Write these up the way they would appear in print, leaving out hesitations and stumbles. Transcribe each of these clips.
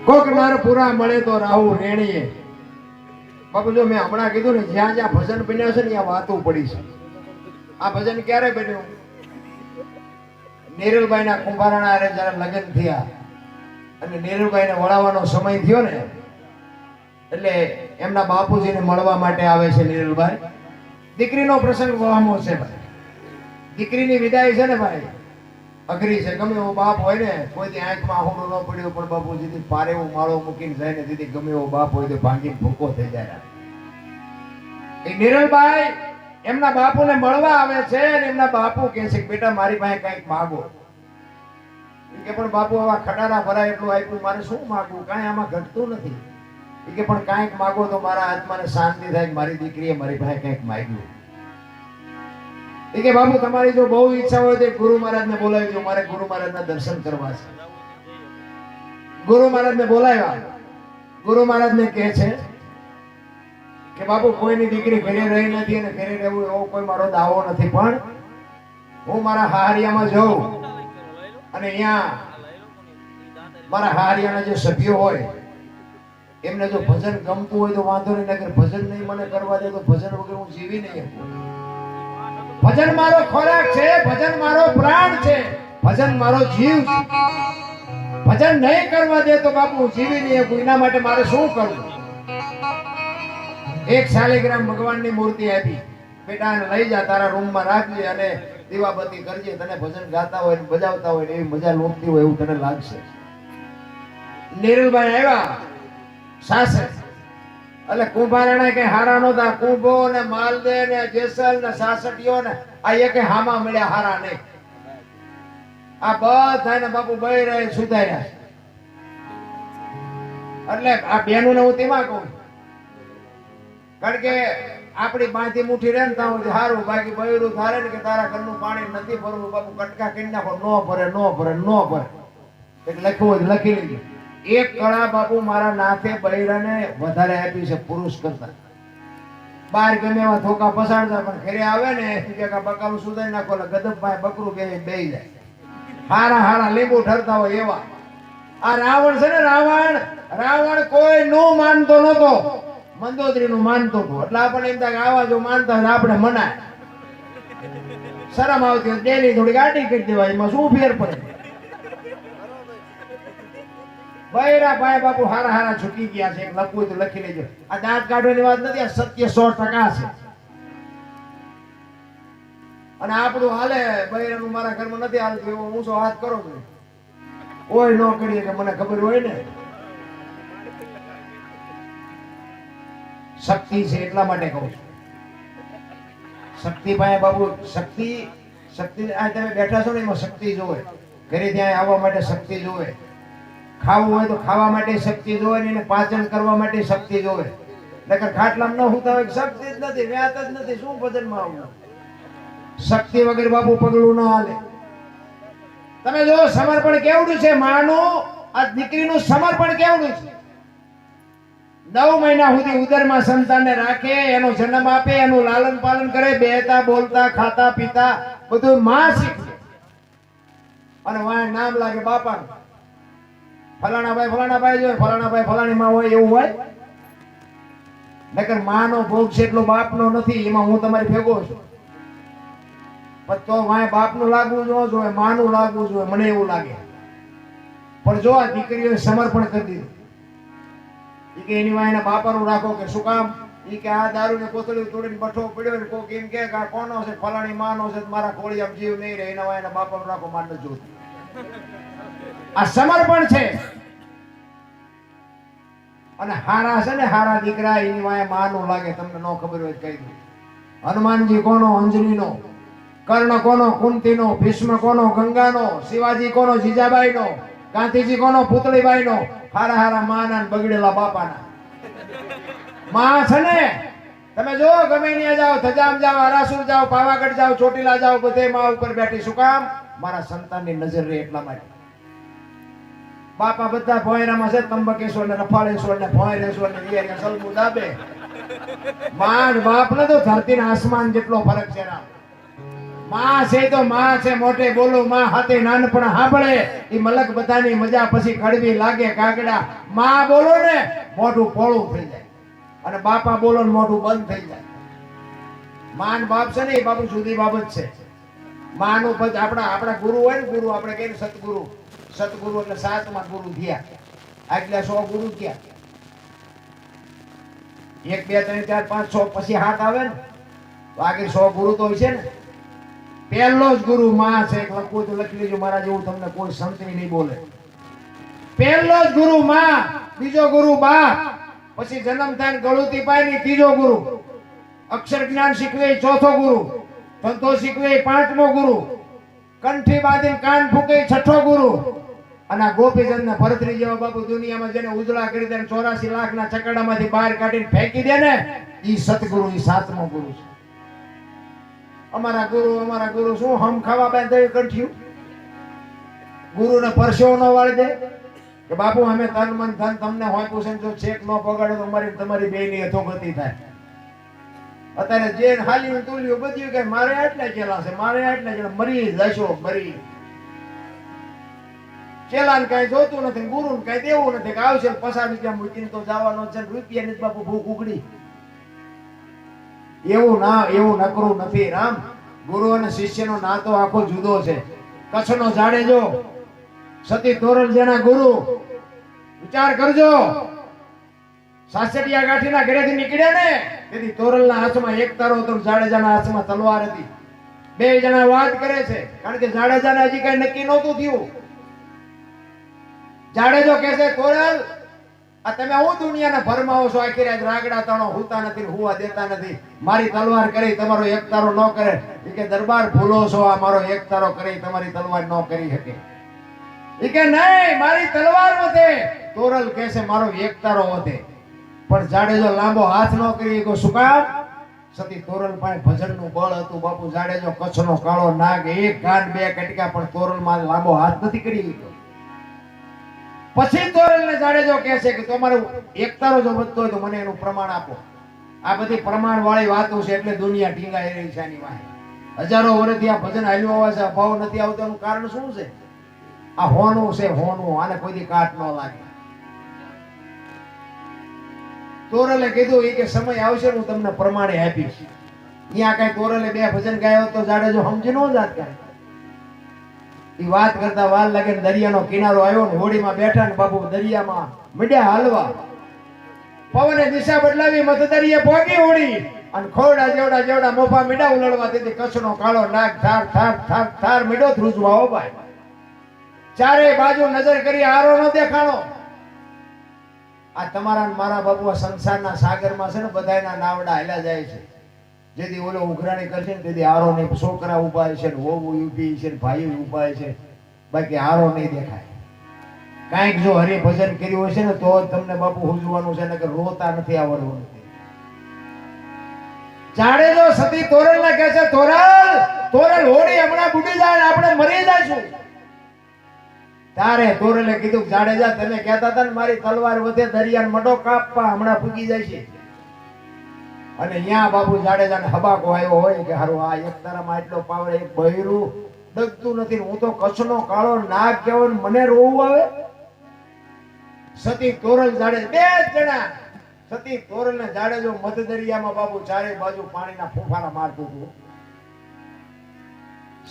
કોક નર પૂરા મળે તો રાહુ રેણીએ. બાપુ જો મેં હમણાં કીધું ને, જ્યાં જ્યાં ભજન બન્યા છે ને ત્યાં વાતો પડી છે. આ ભજન ક્યારે બન્યું? નીરલભાઈ ના કુંભારાના હારે જયારે લગ્ન થયા અને નીરલભાઈ ને વળાવવાનો સમય થયો ને, એટલે એમના બાપુજીને મળવા માટે આવે છે નીરલભાઈ. દીકરીનો પ્રસંગ વહામો છે ભાઈ. દીકરીની વિદાય છે ને ભાઈ, અઘરી છે. ગમે એવો બાપ હોય ને, કોઈ આંખમાં આહુડું ન પડ્યું પણ બાપુજી પારે એવું માળો મૂકીને જાય ને, દીદી ગમે એવો બાપ હોય તો ભાંગીને ભૂકો થઈ જાય. એ નીરલભાઈ એમના બાપુને મળવા આવે છે અને એમના બાપુ કહે છે કે બેટા મારી પાસે કંઈક માગો. કે પણ બાપુ આવા ખટારા ભરાય એટલું આપ્યું, મારે શું માગવું? કાંઈ આમાં ઘટતું નથી. કે પણ કાંઈક માગો તો મારા આત્માને શાંતિ થાય કે મારી દીકરીએ મારી પાસે કંઈક માગ્યું. કે બાપુ તમારી જો બહુ ઈચ્છા હોય તો ગુરુ મહારાજને બોલાવી દો, મારે ગુરુ મહારાજના દર્શન કરવા છે. ગુરુ મહારાજને બોલાવ્યા. ગુરુ મહારાજને કહે છે કે બાપુ કોઈની દીકરી ઘરે રહી નથી અને ઘરે રહેવું એવો કોઈ મારો દાવો નથી, પણ હું મારા હાહરિયામાં જાઉં અને અહીંયા મારા હાહરિયાના જે સભ્યો હોય એમને જો ભજન ગમતું હોય તો વાંધો નહીં, નકર ભજન નહીં મને કરવા દે તો ભજન વગર હું જીવી નહીં શકું. ભજન મારો ખોરાક છે, ભજન મારો પ્રાણ છે, ભજન મારો જીવ છે. ભજન નહીં કરવા દે તો બાપુ હું જીવી નહીં શકું. એના માટે મારે શું કરવું? એક શાલિગ્રામ ભગવાનની મૂર્તિ આપી, બેટા લઈ જા, તારા રૂમમાં રાખજે અને દીવાબત્તી કરજે. તને ભજન ગાતા હોય ને બજાવતા હોય ને એવી મજા લૂંટતી હોય એવું તને લાગશે. નીરલભાઈ આવ્યા સાસરે, એટલે કુંભારાણા કઈ હારા નહોતા. કુંભો ને માલદે ને જેસલ ને સાસટીઓ ને આ એક હામા મળ્યા હારા નહીં. આ બધાને બાપુ બઈ રહે સુધાર્યા. એટલે આ બેનું ને હું તેમાં કહું, કારણ કે આપણી બાંધી મુઠ્ઠી રહે ને ત્યાં સારું, બાકી બૈરું ધારે ને કે તારા ઘરનું પાણી નથી ભરવું, બાપુ કટકા કરી નાખો, નો ભરે નો ભરે નો ભરે. એટલે લખવું હોય લખી લેજો. એક કળા બાપુ મારા નાથે બૈરાને વધારે આપી છે પુરુષ કરતા. બહાર ગમે એવા ધોકા પસાડતા પણ ઘરે આવે ને કે બકાલું સુધારી નાખો એટલે ગદબ બકરું બેહી જાય. હારા હારા લીંબુ ઠરતા હોય એવા. આ રાવણ છે ને, રાવણ કોઈ નું માનતો નતો, મંદોદરી નું માનતો હતો. એટલે આપણે એમ થાય કે આવા જો માનતા હોય આપણે મનાય. શરમ આવતી હોય ડેલી થોડી ગાડી કરી દેવાય, એમાં શું ફેર પડે? બૈરા ભાઈ બાપુ હારા હારા છૂટી ગયા છે. લખવું તો લખી લેજો. આ દાંત કાઢવાની વાત નથી, આ સત્ય 100% છે. અને આપણું હાલે બૈરાનું મારા ઘરમાં નથી હાલતું એવો ઊંચો હાથ કરો છો. કોઈ ન કરીએ કે મને ખબર હોય ને. શક્તિ છે એટલા માટે કહું છું. શક્તિ ભાઈ બાબુ, શક્તિ આ તમે બેઠા છો ને એમાં શક્તિ જોવે. ઘરે ત્યાં આવવા માટે શક્તિ જોવે, ખાવું હોય તો ખાવા માટે શક્તિ જોવે ને એને પાચન કરવા માટે શક્તિ જોવે. નકર ખાટલામાં ન હોતા હોય શક્તિ જ નથી, વ્યાત જ નથી, શું ભજનમાં આવવું? શક્તિ વગર બાપુ પગલું ન હાલે. તમે જો સમર્પણ કેવડું છે માનું, આ દીકરીનું સમર્પણ કેવડું છે. 9 મહિના સુધી ઉદરમાં સંતાનને રાખે, એનો જન્મ આપે, એનું લાલન પાલન કરે, બેહતા બોલતા ખાતા પીતા બધું માં શીખે. અને વાય નામ લાગે બાપાનું. ફલાણા ભાઈ જો ફલાણા ભાઈ ફલાણી માં હોય એવું હોય. નકર માનો ભોગ છે એટલો બાપનો નથી. એમાં હું તમારી ભેગો છું. પણ તો વાય બાપનું લાગવું જોઈએ, માનું લાગવું જોઈએ, મને એવું લાગે. પણ જો આ દીકરીઓએ સમર્પણ કરી દીધું કે એની વાયના બાપાનું રાખો કે શું કામ? ઈ કે આ દારૂની કોથળી તોડીને બઠો પડ્યો ને કોક એમ કે આ કોનો છે? ફલાણી માનો છે, મારા ખોળિયામાં જીવ નહીં રહે, એના વાયના બાપાનું રાખો, માન ન જોતું. આ સમર્પણ છે. અને હારા છે ને, હારા દીકરા એની વાય માનું લાગે. તમને ન ખબર હોય કહી દઉં. હનુમાનજી કોનો? અંજનીનો. કર્ણ કોનો? કુંતીનો. ભીષ્મ કોનો? ગંગાનો. શિવાજી કોનો? જીજાબાઈનો. ગાંધીજી કોનો? પુતળીબાઈનો. હારા હારા માના બગડેલા બાપાના. માં છે ને, તમે જો ગમે ત્યાં જાઓ, થજામ જાઓ, હરાસુર જાઓ, પાવાગઢ જાઓ, ચોટીલા જાઓ, બધે માં ઉપર બેઠી. શું કામ? મારા સંતાનની નજર રહે એટલા માટે. બાપા બધા ભોયરામાં છે, તંબકેશ્વર ને રફાળેશ્વર ને ભોયરેશ્વર ને વિયર સલમુ દાબે. માં બાપ ને તો ધરતી ને આસમાન જેટલો ફરક છે. માં છે તો માં છે, મોટે બોલો માં હાથે નાનપણ સાંભળે, ઈ મલક બધાની મજા પછી કડવી લાગે કાગડા. માં બોલો ને મોઢું પોળું થઈ જાય, અને બાપા બોલો ને મોઢું બંધ થઈ જાય. માન બાપ છે ને એ બાપુ જુદી બાબત છે. માનું પદ આપણા ગુરુ હોય ને, ગુરુ આપણે કહીએ સતગુરુ. સતગુરુ એટલે 7મા ગુરુ થયા. એટલે 100 ગુરુ થયા. 1 2 3 4 5 6 પછી 7 આવે ને, તો આગળ 100 ગુરુ તો હોય છે ને. પહેલો જ ગુરુ માં છે. લખવું તો લખી લેજો, મારા જેવું તમને કોઈ સંતની નહીં બોલે. પહેલો જ ગુરુ માં, બીજો ગુરુ બાપ, પછી જન્મ થાય ગળુતી પાય ની ત્રીજો ગુરુ, અક્ષર જ્ઞાન શીખવે ચોથો ગુરુ, ધંધો શીખવે 5મો ગુરુ, કંઠી બાંધીને કાન ફૂકે 6ઠો ગુરુ, અને ગોપીચંદ ને ભરતરી જેવા બાપુ દુનિયામાં જેને ઉજળા કરી દે 84 લાખના ચકડામાંથી બહાર કાઢીને ફેંકી દે ને, ઈ સતગુરુ, ઈ 7મો ગુરુ છે. અમારા ગુરુ શું હમ ખાવા બાંધે કંઠ્યું? ગુરુને પરસેવો ન વાળી દે કે બાપુ અમે તન મન ધન તમને હોય પૂછે, જો ચેક ન પગાડો તો તમારી બેની અધોગતિ થાય. અત્યારે જે હાલી તુલ્યું બધું કે મારે આટલા ચેલા છે, મારે આટલા ચેલા, મરી જશો મરી. ચેલાને કઈ જોતું નથી, ગુરુને કઈ દેવું નથી કે આવશે 50 રૂપિયા મૂકીને તો જવાનો છે, રૂપિયા ની બાપુ ભૂખ ઉગડી. એવું નકરું નથી રામ. ગુરુ અને શિષ્યનો નાતો આખો જુદો છે. કચ્છનો જાડેજો સતી તોરલ જેના ગુરુ, વિચાર કરજો. સાસઠિયા ગાંઠીના ઘરેથી નીકળ્યા ને, તેથી તોરલના હાથમાં એક તારો હતો, જાડેજાના હાથમાં તલવાર હતી. બે જણા વાત કરે છે, કારણ કે જાડેજાને હજી કઈ નક્કી નહોતું થયું. જાડેજો કહે છે, તોરલ આ તમે હું દુનિયાના ભરમાવો છો, આખી રાત રાગડા તણો, હુતા નથી, હુવા દેતા નથી. મારી તલવાર કરી તમારો એક તારો ન કરે. એ કે દરબાર ભૂલો છો, આ મારો એક તારો કરી તમારી તલવાર ન કરી શકે. એ કે નહીં, મારી તલવાર વધે. તોરલ કહે છે મારો એક તારો વધે. પણ જાડેજો લાંબો હાથ ન કરી ગયો. શું કામ? સતી તોરલ પાસે ભજનનું બળ હતું. બાપુ જાડેજો કચ્છનો કાળો નાગ, એક કાન બે કટકા, પણ તોરલ માં લાંબો હાથ નથી કરી ગયો. પછી તોરલ ને જાડેજો કહે છે કે તમારો એક તારો જો વધતો હોય તો મને એનું પ્રમાણ આપો. આ બધી પ્રમાણ વાળી વાતો છે, એટલે દુનિયા ઢીંગાઈ રહી છે આની વાહે. હજારો વર્ષથી આ ભજન હાલ્યું આવે છે, અભાવ નથી આવતો. એનું કારણ શું છે? આ હોનું છે, હોનું. આને કોઈથી કાટ ન લાગે. તોરલે કીધું એ કે સમય આવશે હું તમને પ્રમાણે આપીશ. અહીંયા કઈ તોરલે 2 ભજન ગાયો તો જાડેજો સમજી ન જાત. કાંઈ ઈ વાત કરતા વાર લાગે. દરિયાનો કિનારો આવ્યો ને, હોડીમાં બેઠા ને બાપુ દરિયામાં મીડ્યા હાલવા. પવને દિશા બદલાવી, મત દરિયે પહોંચી હોડી, અને ખોડા જેવડા મોફા મીડા ઉલળવા. તેથી કચ્છનો કાળો નાગ થાર થાર થાર થાર મીડો ધ્રુજવા. હો ભાઈ, ચારે બાજુ નજર કરી, આરો ન દેખાણો. આ તમારા મારા બાપુ આ સંસારના સાગરમાં છે ને, બધાયના નાવડા હાલ્યા જાય છે. જેથી ઓલો ઉઘરાણી કરશે ને, તેથી આરો નહીં. છોકરા ઉભા છે ને, વહુ ઊભી છે ને, ભાઈ ઉભા છે, બાકી આરો નહીં દેખાય. કાંઈક જો હરિભજન કર્યું હશે ને, તો જ તમને બાપુ હુજવાનું છે, ને કે રોતા નથી આવડવું. જાડેજો સતી તોરલ ને કહે છે, તોરલ હોડી હમણાં બુડી જાય, આપણે મરી જઈશું. તારે તોરલે કીધું, જાડેજા તમે કહેતા હતા ને મારી તલવાર વધે, દરિયાનો મડો કાપવા હમણાં ફૂગી જાય છે. અને અહીંયા બાપુ જાડેજાને હબાકો આવ્યો હોય કે હારું આ એક તારામાં એટલો પાવર, એક બૈરું ડગતું નથી. હું તો કચ્છનો કાળો નાગ કહેવો ને મને રોવું આવે. સતી તોરલ જાડે 2 જણા, સતી તોરલ ને જાડેજો મધ દરિયામાં બાપુ ચારે બાજુ પાણીના ફૂફારા મારતું હતું.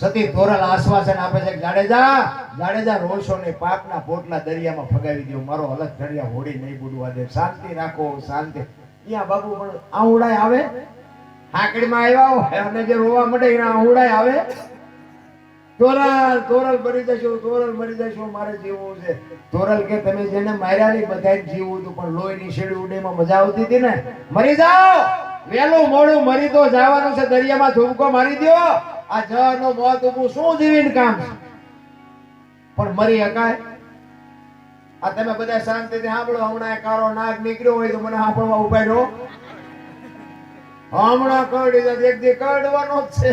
સતી તોરલ આશ્વાસન આપે છે, જાડેજા રોશો ને પાપના પોટલા દરિયામાં ફગાવી દો, મારો હલક ધડિયા હોડી નહીં બુડવા દે, શાંતિ રાખો, શાંતિ. અહીંયા બાપુ પણ આઉડાય આવે, હાકડીમાં આવ્યા હોય અને જે રોવા મળે એના આઉડાય આવે. તોરલ મરી જશો, મારે જીવવું છે. તોરલ કે તમે જેને માર્યા નહીં બધાને જીવવું હતું, પણ લોહીની શેડી ઉડેમાં મજા આવતી હતી ને. મરી જાઓ, વેલું મોડું મરી તો જવાનું છે. દરિયામાં ધૂમકો મારી દો. આ જળનું મોત ઊભું શું જીવીને કામ છે? પણ મરી હકાય? આ તમે બધા શાંતિથી સાંભળો. હમણાં કાળો નાગ નીકળ્યો હોય તો મને સાંભળવા ઉભા રહો. હમણાં કરડી જાય, એક દી કરડવાનો જ છે.